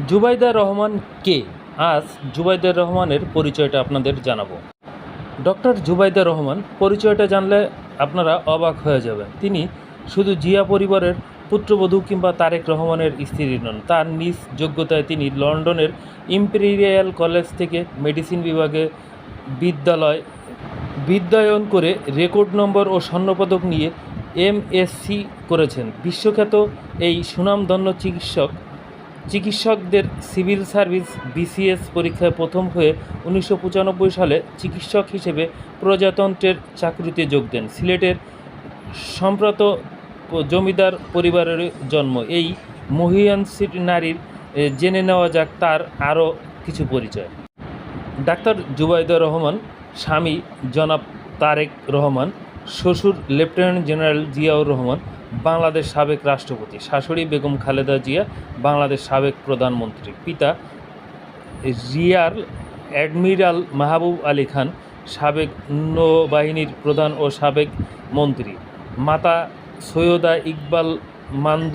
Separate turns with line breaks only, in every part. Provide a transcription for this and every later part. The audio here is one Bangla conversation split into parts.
জুবাইদা রহমান কে? আজ জুবাইদা রহমানের পরিচয়টা আপনাদের জানাবো। ডক্টর জুবাইদা রহমান পরিচয়টা জানলে আপনারা অবাক হয়ে যাবেন। তিনি শুধু জিয়া পরিবারের পুত্রবধূ কিংবা তারেক রহমানের স্ত্রী নন। তার নিজ যোগ্যতায় তিনি লন্ডনের ইম্পেরিয়াল কলেজ থেকে মেডিসিন বিভাগে বিদ্যায়ন করে রেকর্ড নম্বর ও স্বর্ণপদক নিয়ে এমএসসি করেছেন। বিশ্বখ্যাত এই সুনামধন্য চিকিৎসকদের সিভিল সার্ভিস বিসিএস পরীক্ষায় প্রথম হয়ে 1995 সালে চিকিৎসক হিসেবে প্রজাতন্ত্রের চাকরিতে যোগ দেন। সিলেটের সম্প্রত জমিদার পরিবারের জন্ম। এই মহিয়ান নারীর জেনে নেওয়া যাক তার আরও কিছু পরিচয়। ডাক্তার জুবাইদা রহমান, স্বামী জনাব তারেক রহমান, শ্বশুর লেফটেন্যান্ট জেনারেল জিয়াউর রহমান, বাংলাদেশ সাবেক রাষ্ট্রপতি, শাশুড়ি বেগম খালেদা জিয়া, বাংলাদেশ সাবেক প্রধানমন্ত্রী, পিতা রিয়ার অ্যাডমিরাল মাহবুব আলী খান, সাবেক নৌবাহিনীর প্রধান ও সাবেক মন্ত্রী, মাতা সৈয়দা ইকবাল মান্দ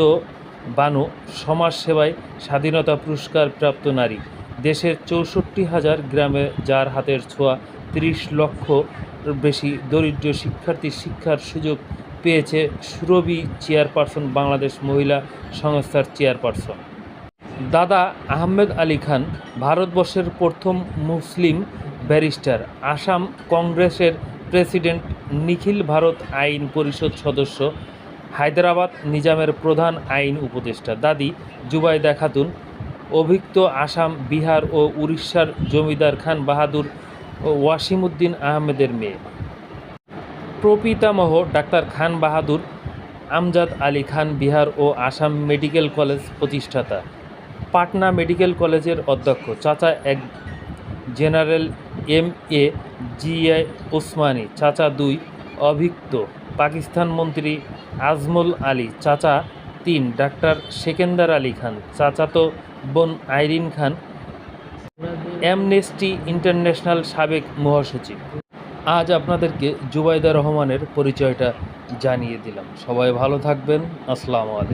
বানু, সমাজসেবায় স্বাধীনতা পুরস্কার প্রাপ্ত নারী, দেশের 64,000 গ্রামে যার হাতের ছোঁয়া 30 লক্ষ বেশি দরিদ্র শিক্ষার্থীর শিক্ষার সুযোগ পেয়েছে, সুরভি চেয়ারপারসন, বাংলাদেশ মহিলা সংস্থার চেয়ারপারসন। দাদা আহমেদ আলী খান, ভারতবর্ষের প্রথম মুসলিম ব্যারিস্টার, আসাম কংগ্রেসের প্রেসিডেন্ট, নিখিল ভারত আইন পরিষদ সদস্য, হায়দ্রাবাদ নিজামের প্রধান আইন উপদেষ্টা। দাদি জুবাইদা খাতুন, অভিজ্ঞ আসাম, বিহার ও উড়িষ্যার জমিদার খান বাহাদুর ও ওয়াসিমউদ্দিন আহমেদের মেয়ে। প্রপিতামহ ডাক্তার খান বাহাদুর, আমজাদ আলী খান, বিহার ও আসাম মেডিকেল কলেজ প্রতিষ্ঠাতা, পাটনা মেডিকেল কলেজের অধ্যক্ষ। চাচা এক জেনারেল এম.এ. জিএ ওসমানী, চাচা 2 অভিজ্ঞ পাকিস্তান মন্ত্রী আজমল আলী, চাচা 3 ডাক্তার সেকেন্দার আলী খান, চাচাতো বোন আইরিন খান, অ্যামনেস্টি ইন্টারন্যাশনাল সাবেক মহাসচিব। আজ আপনাদেরকে জুবাইদা রহমানের পরিচয়টা জানিয়ে দিলাম। সবাই ভালো থাকবেন। আসসালামু আলাইকুম।